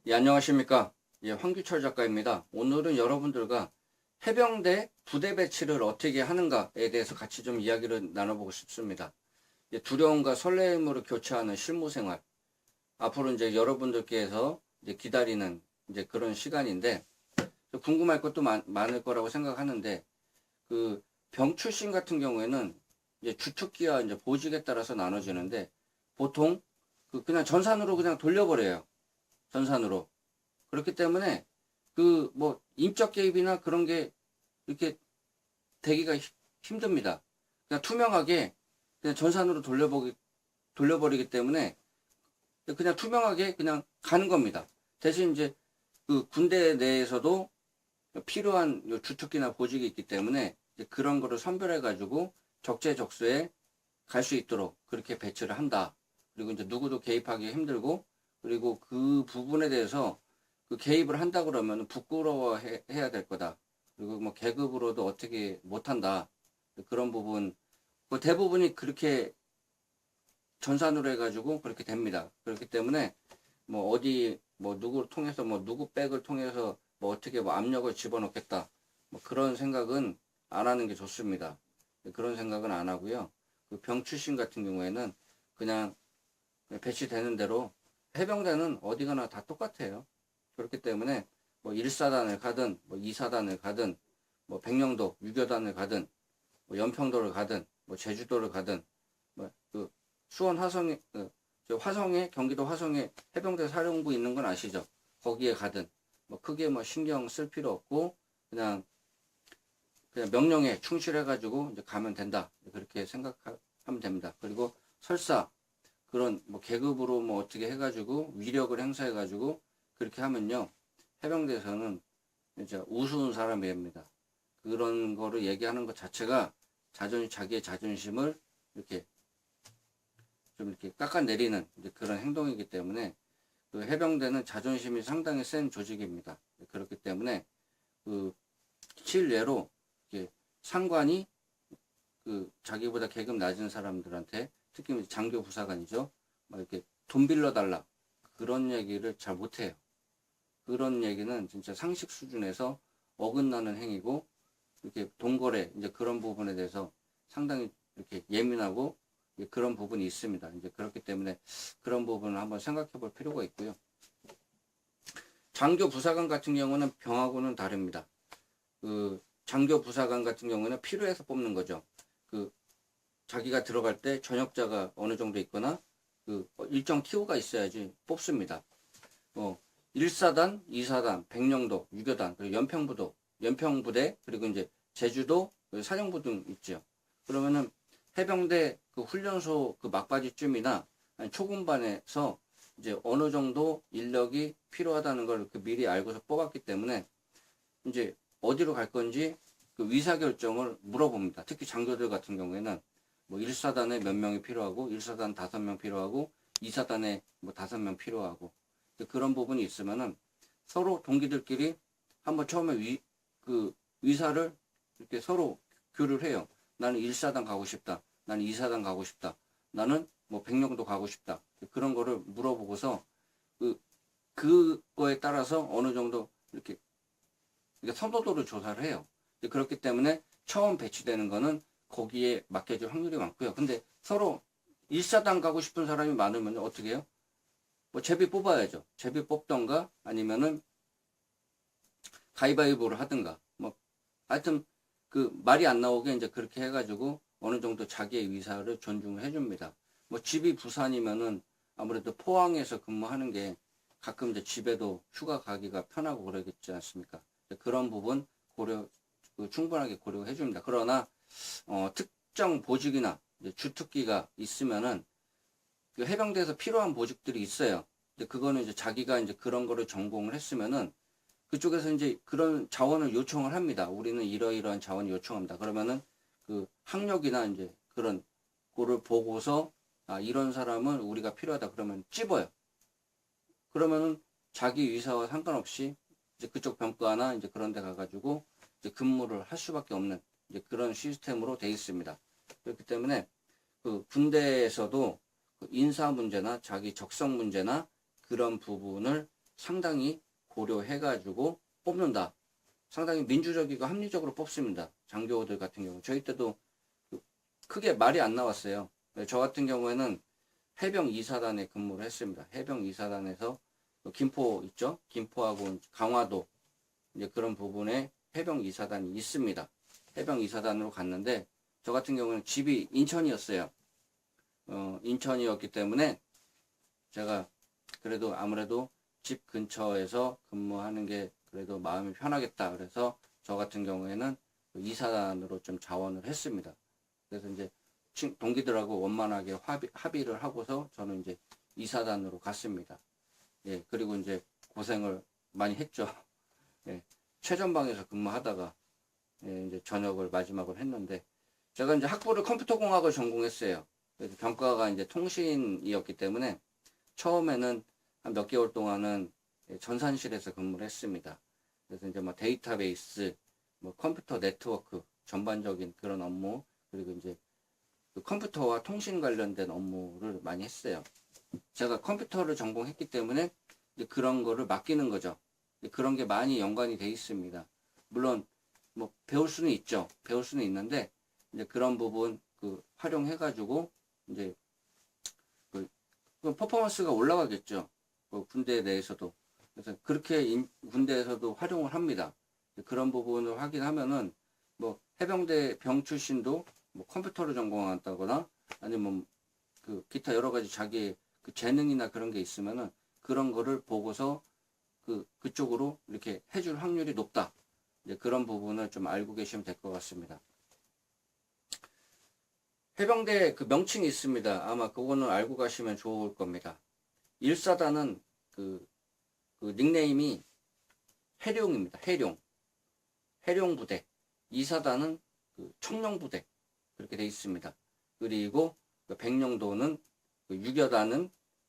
예, 안녕하십니까. 예, 황규철 작가입니다. 오늘은 여러분들과 해병대 부대 배치를 어떻게 하는가에 대해서 같이 좀 이야기를 나눠보고 싶습니다. 예, 두려움과 설렘으로 교차하는 실무 생활. 앞으로 이제 여러분들께서 이제 기다리는 이제 그런 시간인데, 궁금할 것도 많을 거라고 생각하는데, 그 병 출신 같은 경우에는 이제 주특기와 이제 보직에 따라서 나눠지는데, 보통 그냥 전산으로 그냥 돌려버려요. 전산으로. 그렇기 때문에 그 뭐 인적 개입이나 그런 게 이렇게 되기가 힘듭니다. 그냥 투명하게 그냥 전산으로 돌려버리기 때문에 그냥 투명하게 그냥 가는 겁니다. 대신 이제 그 군대 내에서도 필요한 주특기나 보직이 있기 때문에 그런 거를 선별해 가지고 적재적소에 갈 수 있도록 그렇게 배치를 한다. 그리고 이제 누구도 개입하기 힘들고, 그리고 그 부분에 대해서 그 개입을 한다 그러면 부끄러워해야 될 거다. 그리고 뭐 계급으로도 어떻게 못한다. 그런 부분, 그 대부분이 그렇게 전산으로 해가지고 그렇게 됩니다. 그렇기 때문에 뭐 어디 뭐 누구를 통해서 뭐 누구 백을 통해서 뭐 어떻게 뭐 압력을 집어넣겠다. 뭐 그런 생각은 안 하는 게 좋습니다. 그런 생각은 안 하고요. 그 병 출신 같은 경우에는 그냥 배치되는 대로, 해병대는 어디 가나 다 똑같아요. 그렇기 때문에 뭐 1사단을 가든 뭐 2사단을 가든 뭐 백령도 유교단을 가든 뭐 연평도를 가든 뭐 제주도를 가든 뭐 그 수원 화성에 화성에 경기도 화성에 해병대 사령부 있는 건 아시죠? 거기에 가든 뭐 크게 뭐 신경 쓸 필요 없고 그냥 명령에 충실해 가지고 이제 가면 된다. 그렇게 생각하면 됩니다. 그리고 설사 그런 뭐 계급으로 뭐 어떻게 해가지고 위력을 행사해가지고 그렇게 하면요, 해병대에서는 이제 우스운 사람이 됩니다. 그런 거를 얘기하는 것 자체가 자기의 자존심을 이렇게 좀 이렇게 깎아내리는 이제 그런 행동이기 때문에, 그 해병대는 자존심이 상당히 센 조직입니다. 그렇기 때문에 그 실례로 이렇게 상관이 그 자기보다 계급 낮은 사람들한테, 특히 장교 부사관이죠, 막 이렇게 돈 빌려달라 그런 얘기를 잘 못해요. 그런 얘기는 진짜 상식 수준에서 어긋나는 행위고, 이렇게 동거래 이제 그런 부분에 대해서 상당히 이렇게 예민하고 그런 부분이 있습니다. 이제 그렇기 때문에 그런 부분을 한번 생각해 볼 필요가 있고요. 장교 부사관 같은 경우는 병하고는 다릅니다. 그 장교 부사관 같은 경우는 필요해서 뽑는 거죠. 그 자기가 들어갈 때 전역자가 어느 정도 있거나 그 일정 티오가 있어야지 뽑습니다. 1사단, 2사단, 백령도, 유교단, 그리고 연평부도, 연평부대, 그리고 이제 제주도, 사령부 등 있죠. 그러면은 해병대 그 훈련소 그 막바지쯤이나 아니 초중반에서 이제 어느 정도 인력이 필요하다는 걸 그 미리 알고서 뽑았기 때문에 이제 어디로 갈 건지 그 위사 결정을 물어봅니다. 특히 장교들 같은 경우에는 뭐 1사단에 몇 명이 필요하고 1사단 5명 필요하고 2사단에 뭐 5명 필요하고 그런 부분이 있으면은 서로 동기들끼리 한번 처음에 그 위사를 이렇게 서로 교류를 해요. 나는 1사단 가고 싶다. 나는 2사단 가고 싶다. 나는 뭐 백령도 가고 싶다. 그런 거를 물어보고서 그거에 따라서 어느 정도 이렇게 선호도를 조사를 해요. 그렇기 때문에 처음 배치되는 거는 거기에 맡겨질 확률이 많고요. 근데 서로 1사단 가고 싶은 사람이 많으면 어떻게 해요? 뭐 제비 뽑아야죠. 제비 뽑던가 아니면은 가위바위보를 하든가. 뭐 하여튼 그 말이 안 나오게 이제 그렇게 해가지고 어느 정도 자기의 위사를 존중을 해줍니다. 뭐 집이 부산이면은 아무래도 포항에서 근무하는 게 가끔 이제 집에도 휴가 가기가 편하고 그러겠지 않습니까? 그런 부분 충분하게 고려해 줍니다. 그러나 특정 보직이나 주특기가 있으면은 그 해병대에서 필요한 보직들이 있어요. 근데 그거는 이제 자기가 이제 그런 거를 전공을 했으면은 그쪽에서 이제 그런 자원을 요청을 합니다. 우리는 이러이러한 자원을 요청합니다. 그러면은 그 학력이나 이제 그런 거를 보고서 이런 사람은 우리가 필요하다 그러면 찝어요. 그러면은 자기 위사와 상관없이 이제 그쪽 병과나 이제 그런 데 가가지고 이제 근무를 할 수밖에 없는 이제 그런 시스템으로 돼 있습니다. 그렇기 때문에 그 군대에서도 그 인사 문제나 자기 적성 문제나 그런 부분을 상당히 고려해가지고 뽑는다. 상당히 민주적이고 합리적으로 뽑습니다. 장교들 같은 경우. 저희 때도 크게 말이 안 나왔어요. 저 같은 경우에는 해병 2사단에 근무를 했습니다. 해병 2사단에서 김포 있죠? 김포하고 강화도 이제 그런 부분에 해병 2사단이 있습니다. 해병 2사단으로 갔는데 저 같은 경우는 집이 인천이었어요. 인천이었기 때문에 제가 그래도 아무래도 집 근처에서 근무하는 게 그래도 마음이 편하겠다. 그래서 저 같은 경우에는 2사단으로 좀 자원을 했습니다. 그래서 이제 동기들하고 원만하게 합의를 하고서 저는 이제 2사단으로 갔습니다. 예, 그리고 이제 고생을 많이 했죠. 예, 최전방에서 근무하다가 예, 이제 전역을 마지막으로 했는데 제가 이제 학부를 컴퓨터공학을 전공했어요. 그래서 병과가 이제 통신이었기 때문에 처음에는 한 몇 개월 동안은 전산실에서 근무를 했습니다. 그래서 이제 뭐 데이터베이스, 뭐 컴퓨터 네트워크 전반적인 그런 업무 그리고 이제 그 컴퓨터와 통신 관련된 업무를 많이 했어요. 제가 컴퓨터를 전공했기 때문에 이제 그런 거를 맡기는 거죠. 그런 게 많이 연관이 돼 있습니다. 물론 뭐 배울 수는 있죠. 배울 수는 있는데 이제 그런 부분 그 활용해가지고 이제 그 퍼포먼스가 올라가겠죠. 그 군대 내에서도. 그래서 그렇게 군대에서도 활용을 합니다. 그런 부분을 확인하면은 뭐 해병대 병 출신도 뭐 컴퓨터를 전공한다거나 아니면 그 기타 여러 가지 자기의 그 재능이나 그런 게 있으면은 그런 거를 보고서 그쪽으로 이렇게 해줄 확률이 높다. 이제 그런 부분을 좀 알고 계시면 될 것 같습니다. 해병대 그 명칭이 있습니다. 아마 그거는 알고 가시면 좋을 겁니다. 1사단은 그 닉네임이 해룡입니다. 해룡부대. 2사단은 그 청룡부대. 그렇게 되어 있습니다. 그리고 백령도는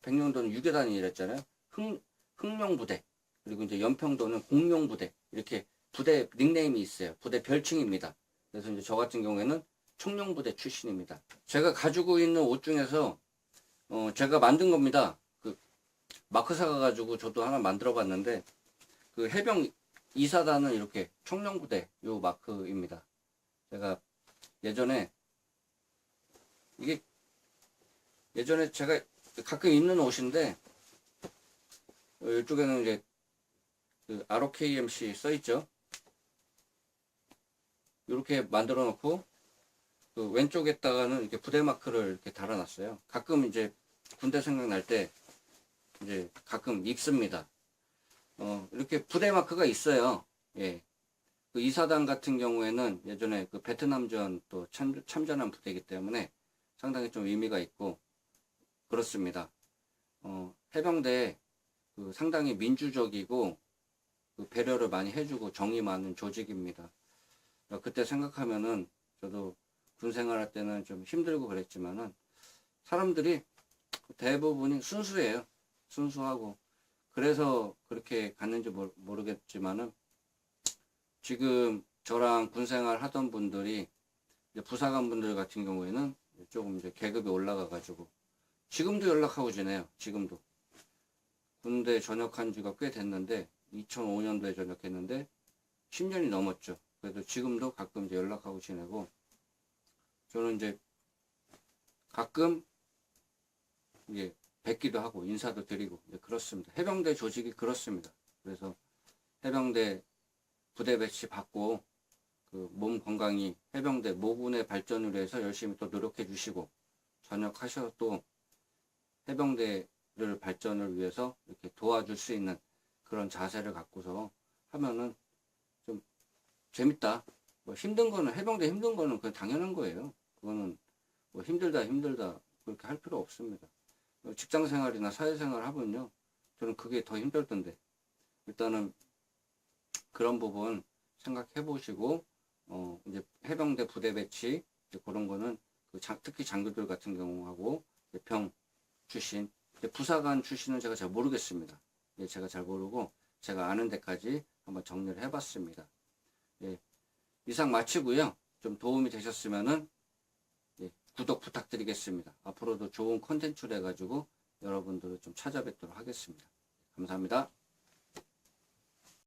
백령도는 유교단이랬잖아요. 흥룡부대. 그리고 이제 연평도는 공룡부대. 이렇게 부대 닉네임이 있어요. 부대 별칭입니다. 그래서 이제 저 같은 경우에는 청룡부대 출신입니다. 제가 가지고 있는 옷 중에서 제가 만든 겁니다. 그 마크 사가지고 저도 하나 만들어 봤는데 그 해병 2사단은 이렇게 청룡부대 요 마크입니다. 제가 예전에 제가 가끔 입는 옷인데 이쪽에는 이제 그 ROKMC 써있죠. 이렇게 만들어 놓고 그 왼쪽에다가는 이렇게 부대 마크를 이렇게 달아놨어요. 가끔 이제 군대 생각날 때 이제 가끔 입습니다. 이렇게 부대 마크가 있어요. 예. 그 2사단 같은 경우에는 예전에 그 베트남전 또 참전한 부대이기 때문에 상당히 좀 의미가 있고 그렇습니다. 해병대 그 상당히 민주적이고 그 배려를 많이 해주고 정이 많은 조직입니다. 그때 생각하면은 저도 군 생활할 때는 좀 힘들고 그랬지만은 사람들이 대부분이 순수해요. 순수하고 그래서 그렇게 갔는지 모르겠지만은 지금 저랑 군 생활 하던 분들이 이제 부사관 분들 같은 경우에는 조금 이제 계급이 올라가 가지고 지금도 연락하고 지내요. 지금도 군대 전역한 지가 꽤 됐는데 2005년도에 전역했는데 10년이 넘었죠. 그래도 지금도 가끔 이제 연락하고 지내고 저는 이제 가끔 이제 뵙기도 하고 인사도 드리고 그렇습니다. 해병대 조직이 그렇습니다. 그래서 해병대 부대 배치 받고 그 몸 건강히 해병대 모군의 발전을 위해서 열심히 또 노력해 주시고 전역하셔서 또 해병대를 발전을 위해서 이렇게 도와줄 수 있는 그런 자세를 갖고서 하면은 좀 재밌다. 뭐 힘든 거는 해병대 힘든 거는 그냥 당연한 거예요. 그거는 뭐 힘들다 그렇게 할 필요 없습니다. 직장 생활이나 사회생활 하면요 저는 그게 더 힘들던데 일단은 그런 부분 생각해 보시고 이제 해병대 부대 배치 이제 그런 거는 특히 장교들 같은 경우하고 병 출신 부사관 출신은 제가 잘 모르겠습니다. 예, 제가 잘 모르고 제가 아는 데까지 한번 정리를 해봤습니다. 예, 이상 마치고요. 좀 도움이 되셨으면은 예, 구독 부탁드리겠습니다. 앞으로도 좋은 컨텐츠를 해가지고 여러분들을 좀 찾아뵙도록 하겠습니다. 감사합니다.